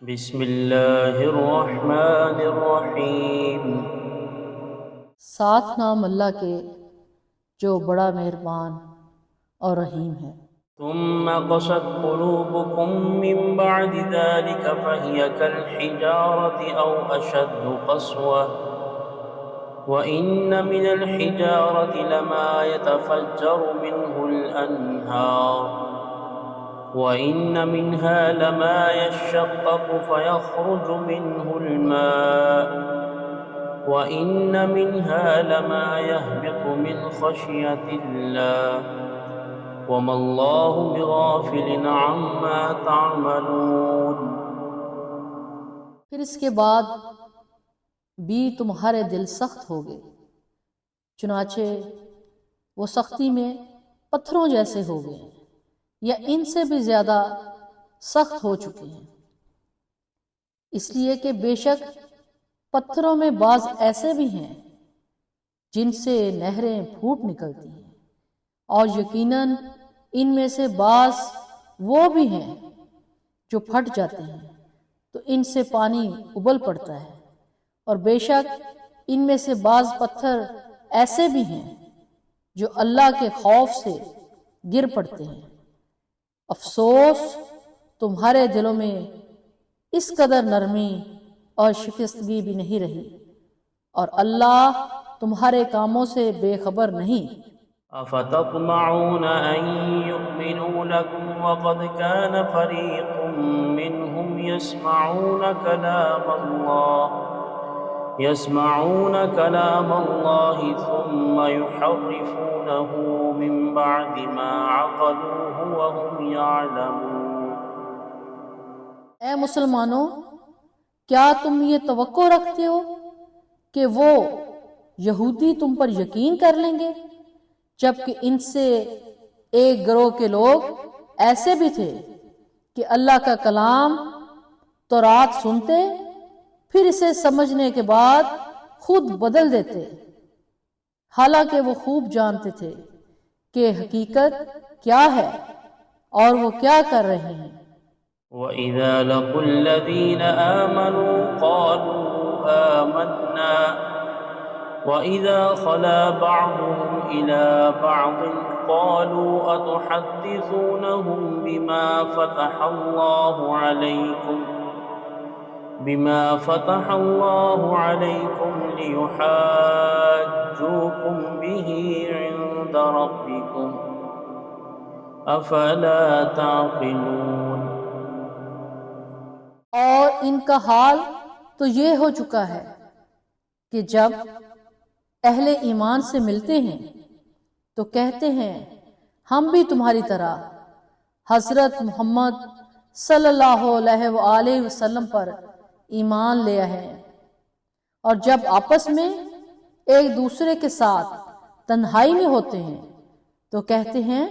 بسم اللہ الرحمن الرحیم۔ ساتھ نام اللہ کے جو بڑا مہربان اور رحیم ہے۔ ثم قست قلوبكم من بعد ذلك فهي كالحجارة أو أشد قسوة وإن من الحجارة لما يتفجر منه الأنهار وإن منها لما يشقق فيخرج منه الماء وإن منها لما يهبط من خشية الله وما الله بغافل عما تعملون۔ پھر اس کے بعد بھی تمہارے دل سخت ہو گئے، چنانچہ وہ سختی میں پتھروں جیسے ہو گئے یا ان سے بھی زیادہ سخت ہو چکے ہیں، اس لیے کہ بے شک پتھروں میں بعض ایسے بھی ہیں جن سے نہریں پھوٹ نکلتی ہیں، اور یقیناً ان میں سے بعض وہ بھی ہیں جو پھٹ جاتے ہیں تو ان سے پانی ابل پڑتا ہے، اور بے شک ان میں سے بعض پتھر ایسے بھی ہیں جو اللہ کے خوف سے گر پڑتے ہیں۔ افسوس تمہارے دلوں میں اس قدر نرمی اور شکستگی بھی نہیں رہی، اور اللہ تمہارے کاموں سے بے خبر نہیں۔ افتطمعون ان يؤمنوا لكم وقد كان فريق منهم يسمعون كلام الله ثم يحرفونه من بعد ما عقلوه وهم يعلمون۔ اے مسلمانوں، کیا تم یہ توقع رکھتے ہو کہ وہ یہودی تم پر یقین کر لیں گے، جبکہ ان سے ایک گروہ کے لوگ ایسے بھی تھے کہ اللہ کا کلام تورات سنتے، پھر اسے سمجھنے کے بعد خود بدل دیتے، حالانکہ وہ خوب جانتے تھے کہ حقیقت کیا ہے اور وہ کیا کر رہے ہیں۔ وَإِذَا لَقُوا الَّذِينَ آمَنُوا قَالُوا آمَنَّا وَإِذَا خَلَا بَعْضُهُمْ إِلَى بَعْضٍ قَالُوا أَتُحَدِّثُونَهُمْ بِمَا فَتَحَ اللَّهُ عَلَيْكُمْ لِيُحَاجُّوكُمْ بِهِ عِندَ رَبِّكُمْ أَفَلَا تَعْقِلُونَ۔ اور ان کا حال تو یہ ہو چکا ہے کہ جب اہل ایمان سے ملتے ہیں تو کہتے ہیں ہم بھی تمہاری طرح حضرت محمد صلی اللہ علیہ وآلہ وسلم پر ایمان لے آئے ہیں، اور جب آپس میں ایک دوسرے کے ساتھ تنہائی میں ہوتے ہیں تو کہتے ہیں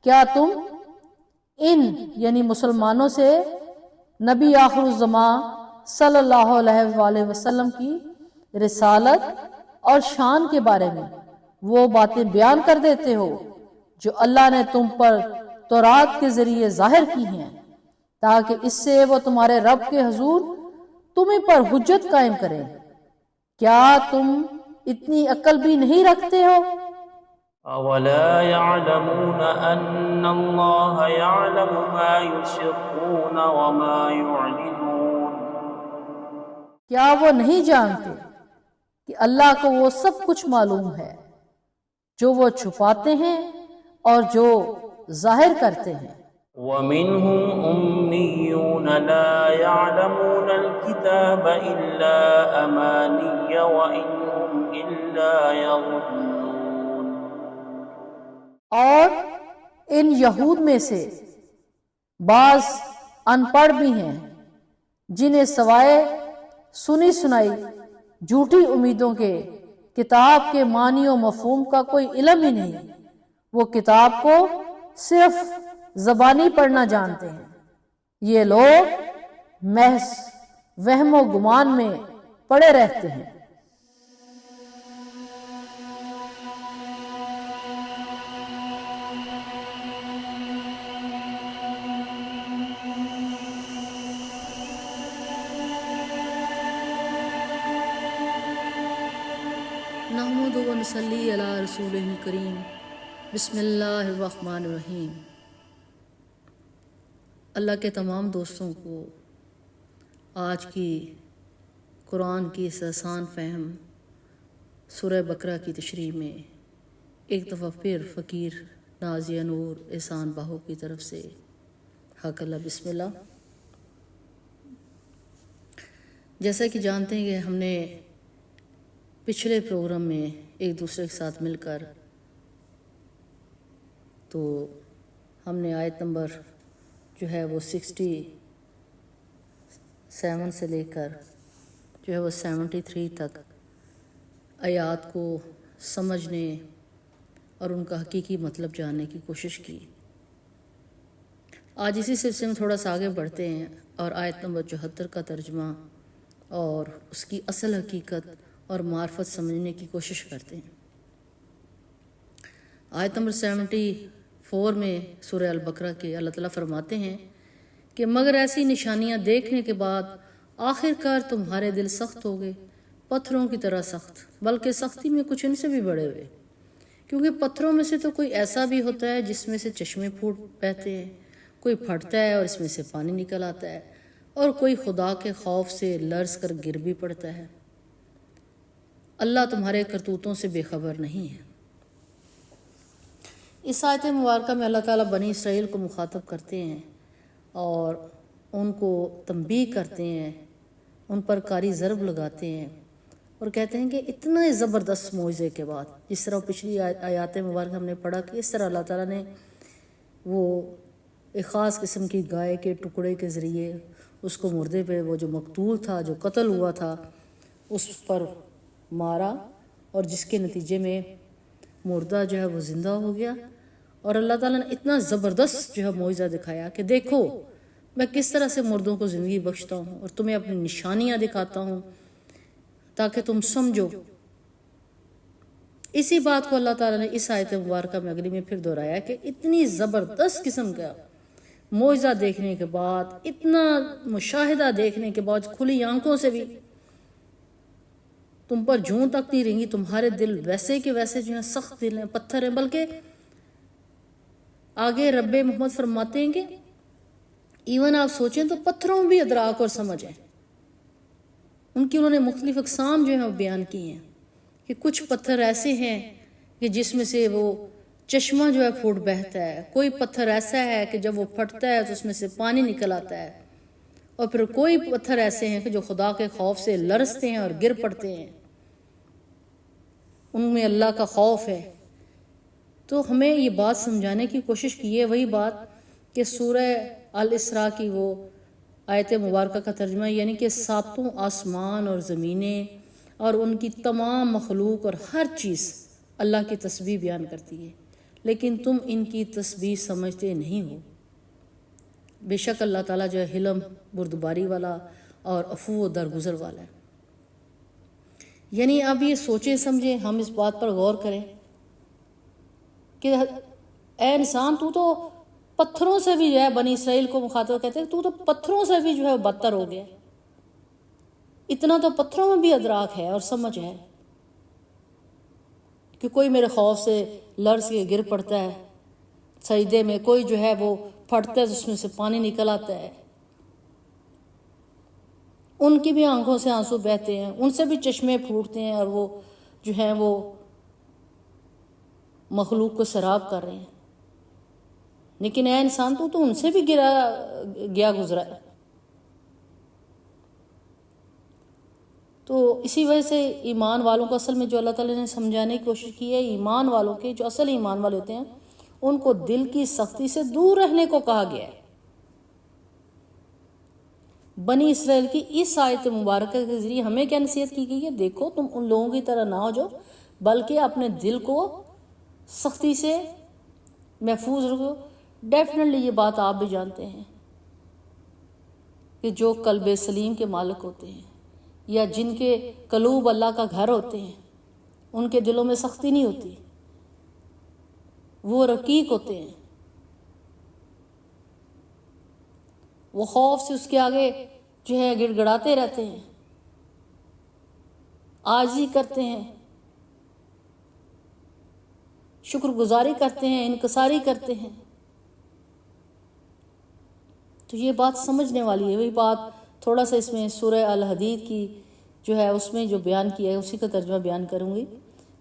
کیا تم ان یعنی مسلمانوں سے نبی آخر الزمان صلی اللہ علیہ وآلہ وسلم کی رسالت اور شان کے بارے میں وہ باتیں بیان کر دیتے ہو جو اللہ نے تم پر تورات کے ذریعے ظاہر کی ہیں، تاکہ اس سے وہ تمہارے رب کے حضور تمہیں پر حجت قائم کریں؟ کیا تم اتنی عقل بھی نہیں رکھتے ہو؟ أَوَلَا يَعْلَمُونَ أَنَّ اللَّهَ يَعْلَمُ مَا يُسِرُّونَ وَمَا يُعْلِنُونَ۔ کیا وہ نہیں جانتے کہ اللہ کو وہ سب کچھ معلوم ہے جو وہ چھپاتے ہیں اور جو ظاہر کرتے ہیں۔ وَمِنْهُمْ أُمِّيُّونَ لَا يَعْلَمُونَ الْكِتَابَ إِلَّا أَمَانِيَّ وَإِنْ هُمْ إِلَّا يَظُنُّونَ۔ اور ان یہود میں سے بعض ان پڑھ بھی ہیں جنہیں سوائے سنی سنائی جھوٹی امیدوں کے کتاب کے معنی و مفہوم کا کوئی علم ہی نہیں، وہ کتاب کو صرف زبانی پڑھنا جانتے ہیں۔ یہ لوگ محض وہم و گمان میں پڑے رہتے ہیں۔ نحمد و نصلی علی رسول کریم بسم اللہ الرحمن الرحیم۔ اللہ کے تمام دوستوں کو آج کی قرآن کی اس آسان فہم سورہ بقرہ کی تشریح میں ایک دفعہ پھر فقیر نازیہ نور احسان باہو کی طرف سے حق اللہ بسم اللہ۔ جیسا کہ جانتے ہیں کہ ہم نے پچھلے پروگرام میں ایک دوسرے کے ساتھ مل کر تو ہم نے آیت نمبر جو ہے وہ 67 سے لے کر جو ہے وہ 73 تک آیات کو سمجھنے اور ان کا حقیقی مطلب جاننے کی کوشش کی۔ آج اسی سلسلے میں تھوڑا سا آگے بڑھتے ہیں اور آیت نمبر 74 کا ترجمہ اور اس کی اصل حقیقت اور معرفت سمجھنے کی کوشش کرتے ہیں۔ آیت نمبر 74 میں سورہ البقرہ کے اللہ تعالیٰ فرماتے ہیں کہ مگر ایسی نشانیاں دیکھنے کے بعد آخر کار تمہارے دل سخت ہو گئے، پتھروں کی طرح سخت، بلکہ سختی میں کچھ ان سے بھی بڑے ہوئے، کیونکہ پتھروں میں سے تو کوئی ایسا بھی ہوتا ہے جس میں سے چشمے پھوٹ بہتے ہیں، کوئی پھٹتا ہے اور اس میں سے پانی نکل آتا ہے، اور کوئی خدا کے خوف سے لرز کر گر بھی پڑتا ہے۔ اللہ تمہارے کرتوتوں سے بے خبر نہیں ہے۔ اس آیت مبارکہ میں اللہ تعالیٰ بنی اسرائیل کو مخاطب کرتے ہیں اور ان کو تنبیہ کرتے ہیں، ان پر کاری ضرب لگاتے ہیں اور کہتے ہیں کہ اتنا زبردست معجزے کے بعد، جس طرح پچھلی آیات مبارکہ ہم نے پڑھا کہ اس طرح اللہ تعالیٰ نے وہ ایک خاص قسم کی گائے کے ٹکڑے کے ذریعے اس کو مردے پہ، وہ جو مقتول تھا، جو قتل ہوا تھا، اس پر مارا اور جس کے نتیجے میں مردہ جو ہے وہ زندہ ہو گیا۔ اور اللہ تعالیٰ نے اتنا زبردست جو ہے معجزہ دکھایا کہ دیکھو میں کس طرح سے مردوں کو زندگی بخشتا ہوں اور تمہیں اپنی نشانیاں دکھاتا ہوں تاکہ تم سمجھو۔ اسی بات کو اللہ تعالیٰ نے اس آیت مبارکہ میں اگلی میں پھر دہرایا کہ اتنی زبردست قسم کا معجزہ دیکھنے کے بعد، اتنا مشاہدہ دیکھنے کے بعد، کھلی آنکھوں سے بھی تم پر جون تک نہیں رہیں گی، تمہارے دل ویسے کہ ویسے جو ہیں سخت دل ہیں، پتھر ہیں، بلکہ آگے رب محمد فرماتے ہیں کہ ایون آپ سوچیں تو پتھروں میں بھی ادراک اور سمجھ ہے۔ ان کی انہوں نے مختلف اقسام جو ہیں وہ بیان کی ہیں کہ کچھ پتھر ایسے ہیں کہ جس میں سے وہ چشمہ جو ہے پھوٹ بہتا ہے، کوئی پتھر ایسا ہے کہ جب وہ پھٹتا ہے تو اس میں سے پانی نکل آتا ہے، اور پھر کوئی پتھر ایسے ہیں کہ جو خدا کے خوف سے لرزتے ہیں اور گر پڑتے ہیں، ان میں اللہ کا خوف ہے۔ تو ہمیں یہ بات سمجھانے کی کوشش کی ہے، وہی بات کہ سورہ الاسراء کی وہ آیت مبارکہ کا ترجمہ، یعنی کہ ساتوں آسمان اور زمینیں اور ان کی تمام مخلوق اور ہر چیز اللہ کی تسبیح بیان کرتی ہے، لیکن تم ان کی تسبیح سمجھتے نہیں ہو۔ بے شک اللہ تعالیٰ جو ہے حلم، بردباری والا اور عفو و درگزر والا ہے۔ یعنی اب یہ سوچیں سمجھیں، ہم اس بات پر غور کریں کہ اے انسان تو پتھروں سے بھی جو ہے، بنی اسرائیل کو مخاطب کہتے ہیں تو پتھروں سے بھی جو ہے بدتر ہو گیا، اتنا تو پتھروں میں بھی ادراک ہے اور سمجھ ہے کہ کوئی میرے خوف سے لرز کے گر پڑتا ہے سجدے میں، کوئی جو ہے وہ پھٹتا ہے تو اس میں سے پانی نکل آتا ہے، ان کی بھی آنکھوں سے آنسو بہتے ہیں، ان سے بھی چشمے پھوٹتے ہیں اور وہ جو ہیں وہ مخلوق کو سیراب کر رہے ہیں، لیکن اے انسان تو ان سے بھی گیا گزرا ہے۔ تو اسی وجہ سے ایمان والوں کو اصل میں جو اللہ تعالیٰ نے سمجھانے کی کوشش کی ہے، ایمان والوں کے جو اصل ایمان والے ہوتے ہیں ان کو دل کی سختی سے دور رہنے کو کہا گیا ہے۔ بنی اسرائیل کی اس آیت مبارکہ کے ذریعے ہمیں کیا نصیحت کی گئی ہے؟ دیکھو تم ان لوگوں کی طرح نہ ہو جو، بلکہ اپنے دل کو سختی سے محفوظ رکھو۔ ڈیفینیٹلی یہ بات آپ بھی جانتے ہیں کہ جو قلب سلیم کے مالک ہوتے ہیں یا جن کے قلوب اللہ کا گھر ہوتے ہیں، ان کے دلوں میں سختی نہیں ہوتی، وہ رقیق ہوتے ہیں، وہ خوف سے اس کے آگے جو ہے گڑ گڑاتے رہتے ہیں، عاجزی کرتے ہیں، شکر گزاری کرتے ہیں، انکساری کرتے ہیں۔ تو یہ بات سمجھنے والی ہے۔ وہی بات تھوڑا سا اس میں سورہ الحدید کی جو ہے اس میں جو بیان کیا ہے اسی کا ترجمہ بیان کروں گی۔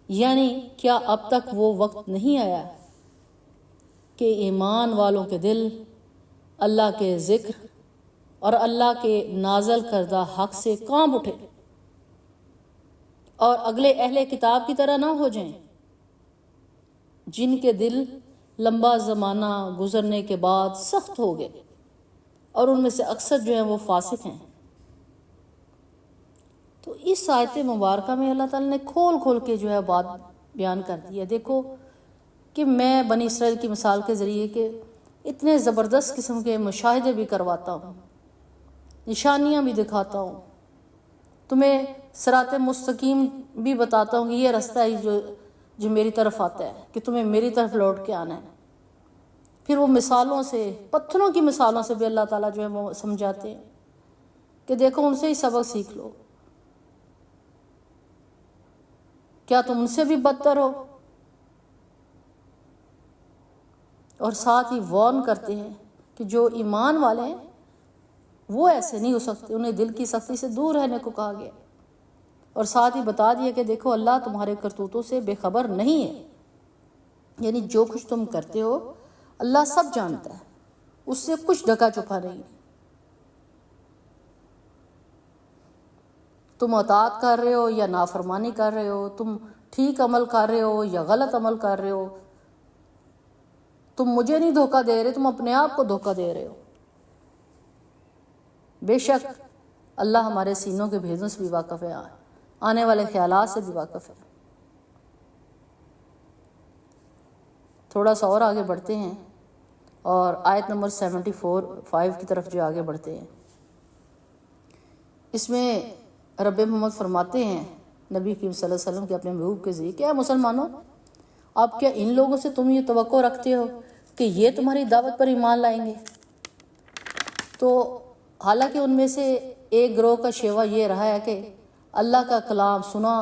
یعنی کیا اب تک وہ وقت نہیں آیا کہ ایمان والوں کے دل اللہ کے ذکر اور اللہ کے نازل کردہ حق سے کانپ اٹھے اور اگلے اہل کتاب کی طرح نہ ہو جائیں جن کے دل لمبا زمانہ گزرنے کے بعد سخت ہو گئے اور ان میں سے اکثر جو ہیں وہ فاسق ہیں۔ تو اس آیت مبارکہ میں اللہ تعالیٰ نے کھول کھول کے جو ہے بات بیان کر دی ہے۔ دیکھو کہ میں بنی اسرائیل کی مثال کے ذریعے کہ اتنے زبردست قسم کے مشاہدے بھی کرواتا ہوں، نشانیاں بھی دکھاتا ہوں، تمہیں صراط مستقیم بھی بتاتا ہوں کہ یہ رستہ ہے جو میری طرف آتا ہے، کہ تمہیں میری طرف لوٹ کے آنا ہے۔ پھر وہ مثالوں سے، پتھروں کی مثالوں سے بھی اللہ تعالیٰ جو ہے وہ سمجھاتے ہیں کہ دیکھو ان سے ہی سبق سیکھ لو، کیا تم ان سے بھی بدتر ہو؟ اور ساتھ ہی وارن کرتے ہیں کہ جو ایمان والے ہیں وہ ایسے نہیں ہو سکتے، انہیں دل کی سختی سے دور رہنے کو کہا گیا، اور ساتھ ہی بتا دیا کہ دیکھو اللہ تمہارے کرتوتوں سے بے خبر نہیں ہے، یعنی جو کچھ تم کرتے ہو اللہ سب جانتا ہے، اس سے کچھ ڈھکا چھپا نہیں ہے۔ تم اطاعت کر رہے ہو یا نافرمانی کر رہے ہو، تم ٹھیک عمل کر رہے ہو یا غلط عمل کر رہے ہو، تم مجھے نہیں دھوکہ دے رہے، تم اپنے آپ کو دھوکہ دے رہے ہو۔ بے شک اللہ ہمارے سینوں کے بھیدوں سے بھی واقف ہے، آنے والے خیالات سے بھی واقف ہے۔ تھوڑا سا اور آگے بڑھتے ہیں اور آیت نمبر 75 کی طرف جو آگے بڑھتے ہیں، اس میں رب محمد فرماتے ہیں نبی کریم صلی اللہ علیہ وسلم کے اپنے محبوب کے ذریعے کہ اے مسلمانوں، آپ کیا ان لوگوں سے تم یہ توقع رکھتے ہو کہ یہ تمہاری دعوت پر ایمان لائیں گے؟ تو حالانکہ ان میں سے ایک گروہ کا شیوا یہ رہا ہے کہ اللہ کا کلام سنا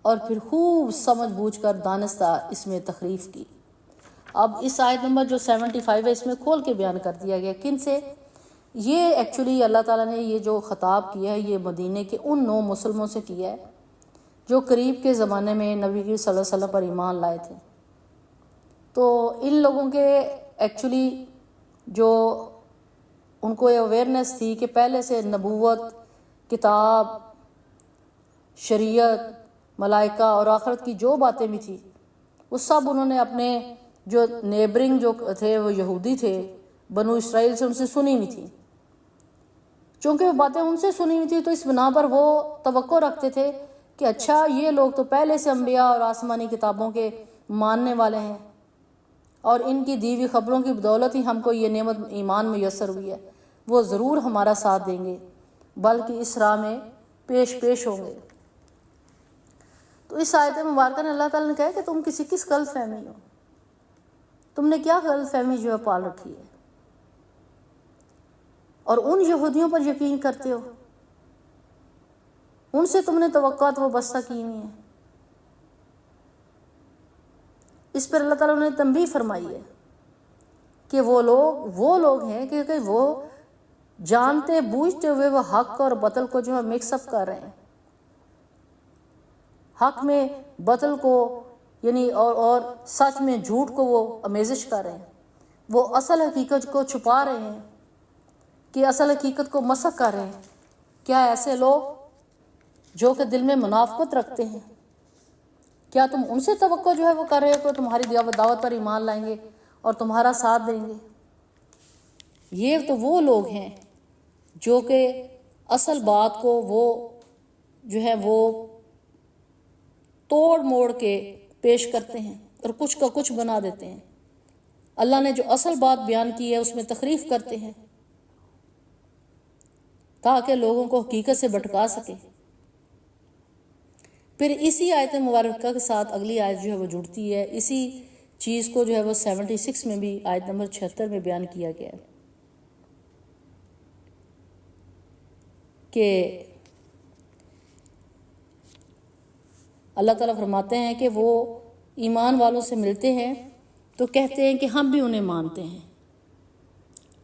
اور پھر خوب سمجھ بوجھ کر دانستہ اس میں تخریف کی۔ اب اس آیت نمبر جو 75 ہے اس میں کھول کے بیان کر دیا گیا کن سے یہ ایکچولی اللہ تعالیٰ نے یہ جو خطاب کیا ہے یہ مدینے کے ان 9 مسلموں سے کیا ہے جو قریب کے زمانے میں نبی صلی اللہ علیہ وسلم پر ایمان لائے تھے۔ تو ان لوگوں کے ایکچولی جو ان کو یہ اویئرنیس تھی کہ پہلے سے نبوت، کتاب، شریعت، ملائکہ اور آخرت کی جو باتیں بھی تھی وہ سب انہوں نے اپنے جو نیبرنگ جو تھے وہ یہودی تھے بنو اسرائیل سے ان سے سنی ہوئی تھی۔ چونکہ وہ باتیں ان سے سنی ہوئی تھی تو اس بنا پر وہ توقع رکھتے تھے کہ اچھا یہ لوگ تو پہلے سے انبیاء اور آسمانی کتابوں کے ماننے والے ہیں اور ان کی دی ہوئی خبروں کی بدولت ہی ہم کو یہ نعمت ایمان میسر ہوئی ہے، وہ ضرور ہمارا ساتھ دیں گے بلکہ اس راہ میں پیش ہوں گے۔ تو اس آیت مبارکہ نے اللہ تعالیٰ نے کہا کہ تم کس غلط فہمی ہو، تم نے کیا غلط فہمی جو ہے پال رکھی ہے اور ان یہودیوں پر یقین کرتے ہو، ان سے تم نے توقعات وابستہ کی ہوئی ہیں۔ اس پر اللہ تعالیٰ نے تنبیہ فرمائی ہے کہ وہ لوگ ہیں کہ وہ جانتے بوجھتے ہوئے وہ حق اور باطل کو جو ہے مکس اپ کر رہے ہیں، حق میں باطل کو یعنی اور سچ میں جھوٹ کو وہ آمیزش کر رہے ہیں، وہ اصل حقیقت کو چھپا رہے ہیں کہ اصل حقیقت کو مسخ کر رہے ہیں۔ کیا ایسے لوگ جو کہ دل میں منافقت رکھتے ہیں، کیا تم ان سے توقع جو ہے وہ کر رہے ہو کہ تمہاری دعوت پر ایمان لائیں گے اور تمہارا ساتھ دیں گے؟ یہ تو وہ لوگ ہیں جو کہ اصل بات کو وہ جو ہے وہ توڑ موڑ کے پیش کرتے ہیں اور کچھ کا کچھ بنا دیتے ہیں۔ اللہ نے جو اصل بات بیان کی ہے اس میں تخریف کرتے ہیں تاکہ لوگوں کو حقیقت سے بھٹکا سکے۔ پھر اسی آیت مبارکہ کے ساتھ اگلی آیت جو ہے وہ جڑتی ہے، اسی چیز کو جو ہے وہ 76 میں بھی آیت نمبر 76 میں بیان کیا گیا ہے کہ اللہ تعالیٰ فرماتے ہیں کہ وہ ایمان والوں سے ملتے ہیں تو کہتے ہیں کہ ہم بھی انہیں مانتے ہیں،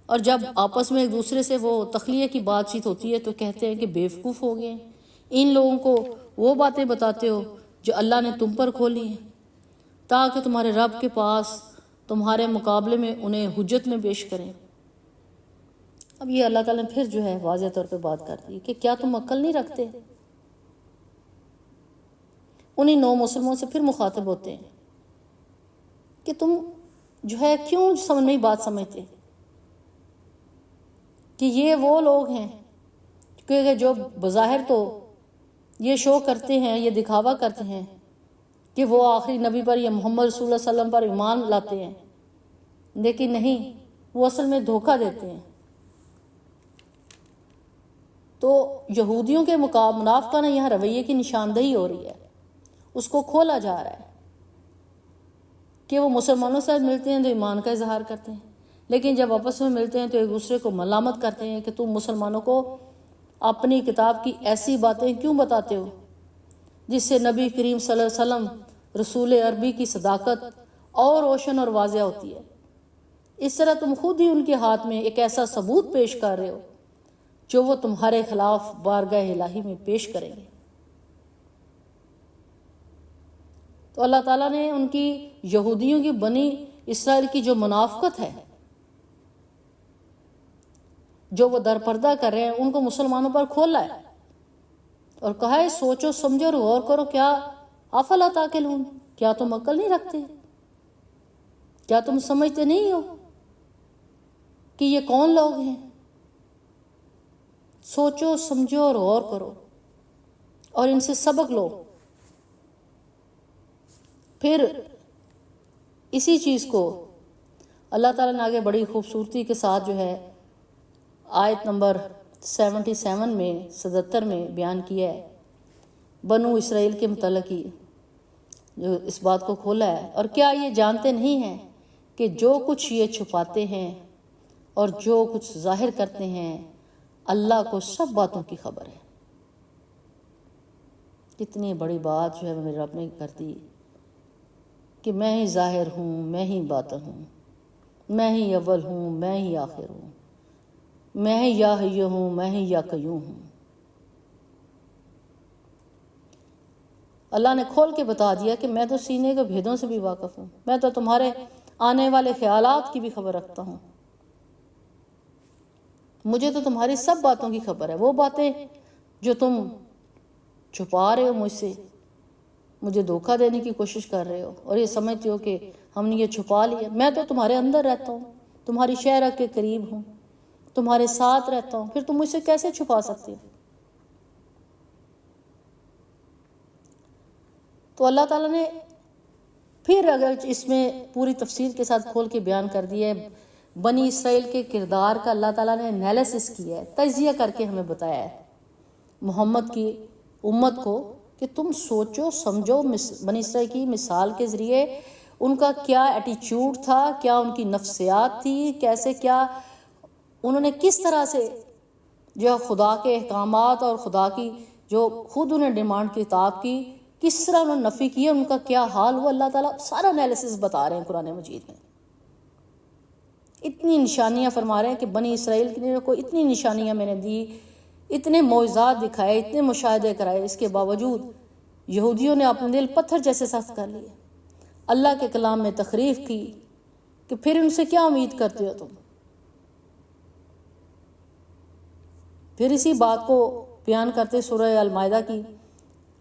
اور جب آپس میں ایک دوسرے سے وہ تخلیہ کی بات چیت ہوتی ہے تو کہتے ہیں کہ بیوقوف ہو گئے، ان لوگوں کو وہ باتیں بتاتے ہو جو اللہ نے تم پر کھولی ہیں تاکہ تمہارے رب کے پاس تمہارے مقابلے میں انہیں حجت میں پیش کریں۔ اب یہ اللہ تعالیٰ نے پھر جو ہے واضح طور پہ بات کر دی کہ کیا تم عقل نہیں رکھتے؟ انہی نو مسلموں سے پھر مخاطب ہوتے ہیں کہ تم جو ہے کیوں نہیں بات سمجھتے کہ یہ وہ لوگ ہیں کہ جو بظاہر تو یہ شو کرتے ہیں، یہ دکھاوا کرتے ہیں کہ وہ آخری نبی پر یا محمد رسول اللہ صلی اللہ علیہ وسلم پر ایمان لاتے ہیں، لیکن نہیں، وہ اصل میں دھوکہ دیتے ہیں۔ تو یہودیوں کے منافقانہ یہاں رویے کی نشاندہی ہو رہی ہے، اس کو کھولا جا رہا ہے کہ وہ مسلمانوں سے ملتے ہیں تو ایمان کا اظہار کرتے ہیں، لیکن جب آپس میں ملتے ہیں تو ایک دوسرے کو ملامت کرتے ہیں کہ تم مسلمانوں کو اپنی کتاب کی ایسی باتیں کیوں بتاتے ہو جس سے نبی کریم صلی اللہ علیہ وسلم رسول عربی کی صداقت اور روشن اور واضح ہوتی ہے۔ اس طرح تم خود ہی ان کے ہاتھ میں ایک ایسا ثبوت پیش کر رہے ہو جو وہ تمہارے خلاف بارگاہ الہی میں پیش کریں گے۔ تو اللہ تعالیٰ نے ان کی یہودیوں کی بنی اسرائیل کی جو منافقت ہے، جو وہ درپردہ کر رہے ہیں، ان کو مسلمانوں پر کھولا ہے اور کہا ہے سوچو سمجھو اور غور کرو، کیا افلا تاقلون، کیا تم عقل نہیں رکھتے؟ کیا تم سمجھتے نہیں ہو کہ یہ کون لوگ ہیں؟ سوچو سمجھو اور غور کرو اور ان سے سبق لو۔ پھر اسی چیز کو اللہ تعالیٰ نے آگے بڑی خوبصورتی کے ساتھ جو ہے آیت نمبر 77 میں 77 میں بیان کیا ہے، بنو اسرائیل کے متعلق ہی جو اس بات کو کھولا ہے۔ اور کیا یہ جانتے نہیں ہیں کہ جو کچھ یہ چھپاتے ہیں اور جو کچھ ظاہر کرتے ہیں اللہ کو سب باتوں کی خبر ہے۔ کتنی بڑی بات جو ہے میرے رب نے کر دی کہ میں ہی ظاہر ہوں، میں ہی باطن ہوں، میں ہی اول ہوں، میں ہی آخر ہوں، میں ہی یا حی ہوں، میں ہی یا قیوم ہوں۔ اللہ نے کھول کے بتا دیا کہ میں تو سینے کے بھیدوں سے بھی واقف ہوں، میں تو تمہارے آنے والے خیالات کی بھی خبر رکھتا ہوں، مجھے تو تمہاری سب باتوں کی خبر ہے۔ وہ باتیں جو تم چھپا رہے ہو مجھ سے، مجھے دھوکہ دینے کی کوشش کر رہے ہو اور یہ سمجھتے ہو کہ ہم نے یہ چھپا لیا، میں تو تمہارے اندر رہتا ہوں، تمہاری شہرہ کے قریب ہوں، تمہارے ساتھ رہتا ہوں، پھر تم مجھ سے کیسے چھپا سکتے ہو؟ تو اللہ تعالیٰ نے پھر اگر اس میں پوری تفصیل کے ساتھ کھول کے بیان کر دیا ہے، بنی اسرائیل کے کردار کا اللہ تعالیٰ نے انالیسس کیا ہے، تجزیہ کر کے ہمیں بتایا ہے محمد کی امت کو کہ تم سوچو سمجھو بنی اسرائیل کی مثال کے ذریعے ان کا کیا ایٹیچیوڈ تھا، کیا ان کی نفسیات تھی، کیسے کیا انہوں نے کس طرح سے جو خدا کے احکامات اور خدا کی جو خود انہیں ڈیمانڈ کتاب کی کس طرح انہوں نے نفی کیا، ان کا کیا حال ہوا۔ اللہ تعالیٰ سارا انالیسس بتا رہے ہیں قرآن مجید میں، اتنی نشانیاں فرما رہے ہیں کہ بنی اسرائیل کو اتنی نشانیاں میں نے دی، اتنے معجزات دکھائے، اتنے مشاہدے کرائے، اس کے باوجود یہودیوں نے اپنے دل پتھر جیسے سخت کر لیے، اللہ کے کلام میں تخریف کی کہ پھر ان سے کیا امید کرتے ہو تم۔ پھر اسی بات کو بیان کرتے سورہ المائدہ کی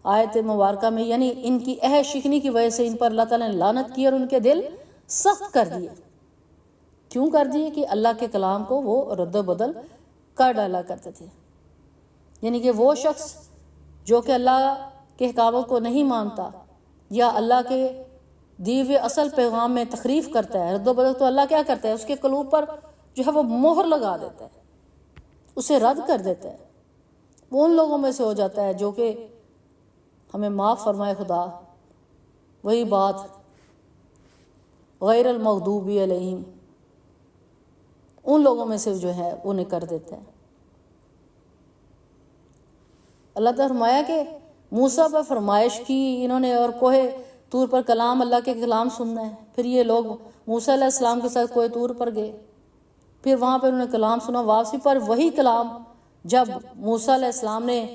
آیت مبارکہ میں، یعنی ان کی شکنی کی وجہ سے ان پر اللہ تعالیٰ نے لعنت کی اور ان کے دل سخت کر دیے۔ کیوں کر دیے؟ کہ اللہ کے کلام کو وہ رد و بدل کر ڈالا کرتے تھے، یعنی کہ وہ شخص جو کہ اللہ کے احکاموں کو نہیں مانتا یا اللہ کے دیے ہوئے اصل پیغام میں تخریف کرتا ہے، رد و بدل، تو اللہ کیا کرتا ہے؟ اس کے قلوب پر جو ہے وہ مہر لگا دیتا ہے، اسے رد کر دیتا ہے۔ وہ ان لوگوں میں سے ہو جاتا ہے جو کہ ہمیں معاف فرمائے خدا، وہی بات غیر المغضوب علیہم، ان لوگوں میں سے جو ہے انہیں کر دیتا ہے۔ اللہ تعالیٰ فرمایا کہ موسیٰ پر فرمائش کی انہوں نے اور کوہ طور پر کلام، اللہ کے کلام سننا ہے۔ پھر یہ لوگ موسیٰ علیہ السلام کے ساتھ کوہ طور پر گئے، پھر وہاں پہ انہوں نے کلام سنا۔ واپسی پر وہی کلام جب موسیٰ علیہ السلام نے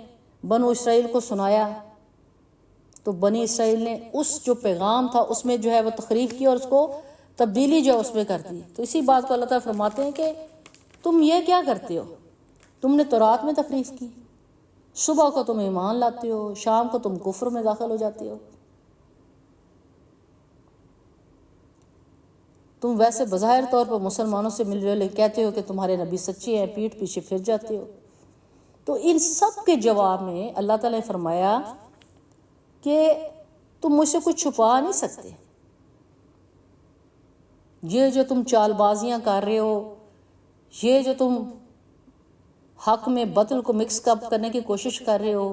بنو اسرائیل کو سنایا تو بنی اسرائیل نے اس جو پیغام تھا اس میں جو ہے وہ تخریف کی اور اس کو تبدیلی جو ہے اس میں کر دی۔ تو اسی بات کو اللہ تعالیٰ فرماتے ہیں کہ تم یہ کیا کرتے ہو؟ تم نے تورات میں تخریف کی، صبح کو تم ایمان لاتے ہو، شام کو تم کفر میں داخل ہو جاتے ہو۔ تم ویسے بظاہر طور پر مسلمانوں سے مل رہے کہتے ہو کہ تمہارے نبی سچے ہیں، پیٹھ پیچھے پھر جاتے ہو۔ تو ان سب کے جواب میں اللہ تعالیٰ نے فرمایا کہ تم مجھ سے کچھ چھپا نہیں سکتے۔ یہ جو تم چال بازیاں کر رہے ہو، یہ جو تم حق میں باطل کو مکس اپ کرنے کی کوشش کر رہے ہو،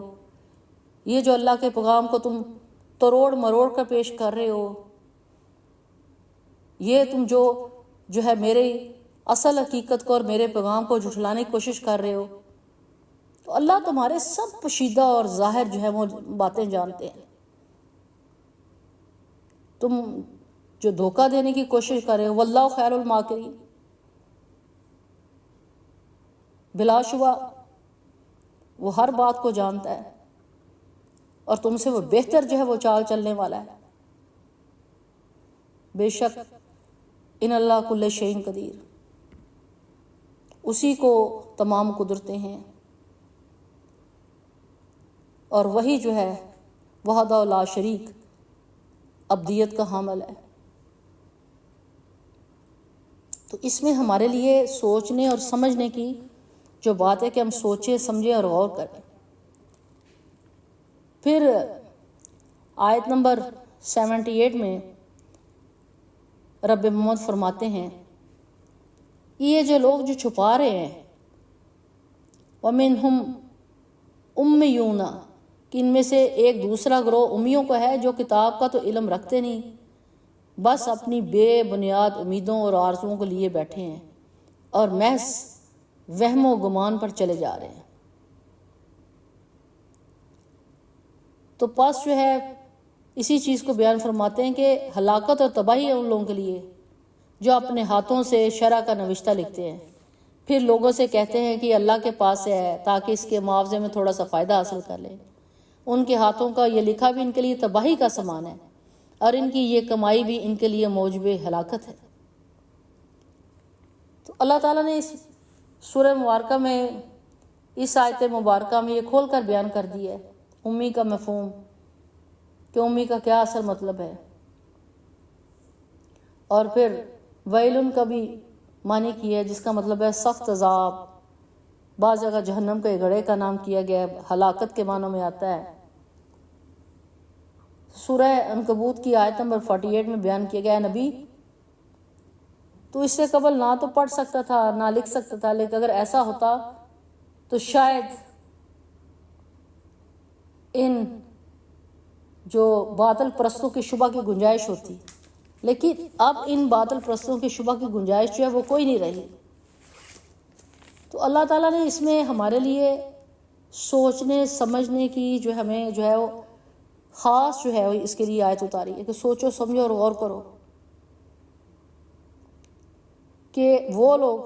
یہ جو اللہ کے پیغام کو تم تروڑ مروڑ کر پیش کر رہے ہو، یہ تم جو ہے میرے اصل حقیقت کو اور میرے پیغام کو جھٹلانے کی کوشش کر رہے ہو، تو اللہ تمہارے سب پوشیدہ اور ظاہر جو ہے وہ باتیں جانتے ہیں۔ تم جو دھوکہ دینے کی کوشش کر رہے ہو، واللہ خیر الماکرین، بلا شبہ وہ ہر بات کو جانتا ہے اور تم سے وہ بہتر جو ہے وہ چال چلنے والا ہے۔ بے شک ان اللہ کل شیء قدیر، اسی کو تمام قدرتیں ہیں اور وہی جو ہے وحدہ لا شریک ابدیت کا حامل ہے۔ تو اس میں ہمارے لیے سوچنے اور سمجھنے کی جو بات ہے کہ ہم سوچیں، سمجھیں اور غور کریں۔ پھر آیت نمبر 78 میں رب محمد فرماتے ہیں یہ جو لوگ جو چھپا رہے ہیں وَمِنْهُمْ أُمِّيُّونَ، کہ ان میں سے ایک دوسرا گروہ امیوں کو ہے جو کتاب کا تو علم رکھتے نہیں، بس اپنی بے بنیاد امیدوں اور آرزوؤں کو لیے بیٹھے ہیں اور محض وہم و گمان پر چلے جا رہے ہیں۔ تو پس جو ہے اسی چیز کو بیان فرماتے ہیں کہ ہلاکت اور تباہی ہے ان لوگوں کے لیے جو اپنے ہاتھوں سے شرع کا نوشتہ لکھتے ہیں، پھر لوگوں سے کہتے ہیں کہ اللہ کے پاس ہے تاکہ اس کے معاوضے میں تھوڑا سا فائدہ حاصل کر لیں۔ ان کے ہاتھوں کا یہ لکھا بھی ان کے لیے تباہی کا سامان ہے اور ان کی یہ کمائی بھی ان کے لیے موجب ہلاکت ہے۔ تو اللہ تعالیٰ نے اس سورہ مبارکہ میں، اس آیت مبارکہ میں یہ کھول کر بیان کر دیا ہے امی کا مفہوم، کہ امی کا کیا اصل مطلب ہے، اور پھر ویلن کا بھی معنی کیا ہے جس کا مطلب ہے سخت عذاب، بعض جگہ جہنم کے گڑھے کا نام کیا گیا ہے، ہلاکت کے معنوں میں آتا ہے۔ سورہ عنکبوت کی آیت نمبر 48 میں بیان کیا گیا ہے نبی تو اس سے قبل نہ تو پڑھ سکتا تھا نہ لکھ سکتا تھا، لیکن اگر ایسا ہوتا تو شاید ان جو باطل پرستوں کی شبہ کی گنجائش ہوتی، لیکن اب ان باطل پرستوں کی شبہ کی گنجائش جو ہے وہ کوئی نہیں رہی۔ تو اللہ تعالیٰ نے اس میں ہمارے لیے سوچنے سمجھنے کی جو ہمیں جو ہے وہ خاص جو ہے اس کے لیے آیت اتاری ہے کہ سوچو سمجھو اور غور کرو کہ وہ لوگ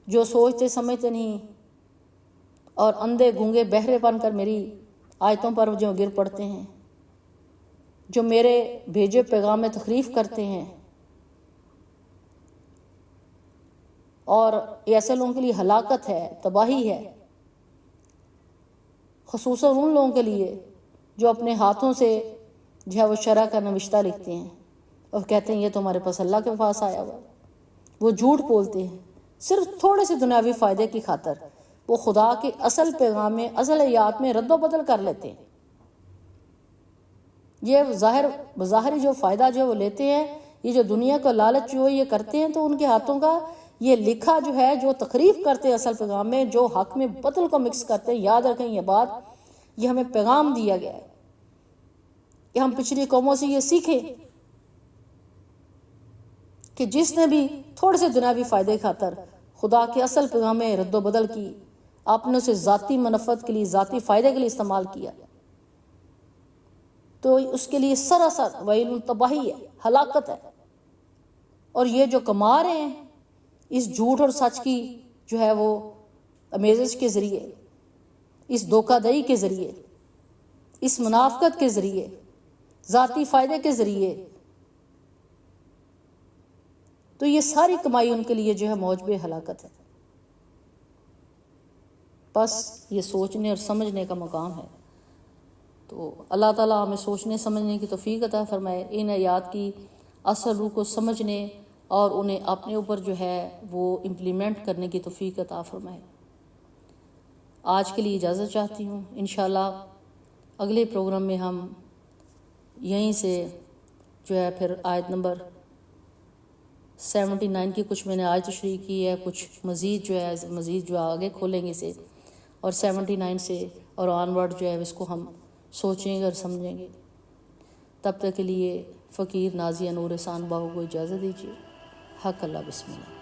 جو سوچتے سمجھتے نہیں اور اندھے گونگے بہرے بن کر میری آیتوں پر جو گر پڑتے ہیں، جو میرے بھیجے پیغام میں تخریف کرتے ہیں، اور ایسے لوگوں کے لیے ہلاکت ہے، تباہی ہے، خصوصاً ان لوگوں کے لیے جو اپنے ہاتھوں سے جو ہے وہ شرع کا نوشتہ لکھتے ہیں اور کہتے ہیں یہ تو ہمارے پاس اللہ کے پاس آیا ہوا۔ وہ جھوٹ بولتے ہیں صرف تھوڑے سے دنیاوی فائدے کی خاطر، وہ خدا کے اصل پیغام میں، اصل آیات میں رد و بدل کر لیتے ہیں۔ یہ بظاہری جو فائدہ جو وہ لیتے ہیں، یہ جو دنیا کا لالچ جو یہ کرتے ہیں، تو ان کے ہاتھوں کا یہ لکھا جو ہے جو تخریف کرتے ہیں اصل پیغام میں، جو حق میں باطل کو مکس کرتے ہیں۔ یاد رکھیں یہ بات، یہ ہمیں پیغام دیا گیا ہے کہ ہم پچھلی قوموں سے یہ سیکھیں کہ جس نے بھی تھوڑے سے دنیاوی فائدے خاطر خدا کے اصل پیغام میں رد و بدل کی، آپ نے اسے ذاتی منفعت کے لیے، ذاتی فائدے کے لیے استعمال کیا، تو اس کے لیے سراسر ویل تباہی ہے، ہلاکت ہے۔ اور یہ جو کما رہے ہیں اس جھوٹ اور سچ کی جو ہے وہ امیزش کے ذریعے، اس دھوکہ دہی کے ذریعے، اس منافقت کے ذریعے، ذاتی فائدے کے ذریعے، تو یہ ساری کمائی ان کے لیے جو ہے موجب ہلاکت ہے۔ بس یہ سوچنے اور سمجھنے کا مقام ہے۔ تو اللہ تعالیٰ ہمیں سوچنے سمجھنے کی توفیق عطا فرمائے، ان آیات کی اصل روح کو سمجھنے اور انہیں اپنے اوپر جو ہے وہ امپلیمنٹ کرنے کی توفیق عطا فرمائے۔ آج کے لیے اجازت چاہتی ہوں، انشاءاللہ اگلے پروگرام میں ہم یہیں سے جو ہے پھر آیت نمبر 79 کی کچھ میں نے آج تشریح کی ہے، کچھ مزید جو ہے مزید جو آگے کھولیں گے اسے، اور 79 سے اور آن ورڈ جو ہے اس کو ہم سوچیں گے اور سمجھیں گے۔ تب تک کے لیے فقیر نازیہ نور احسان باہو کو اجازت دیجیے۔ حق اللہ، بسم اللہ۔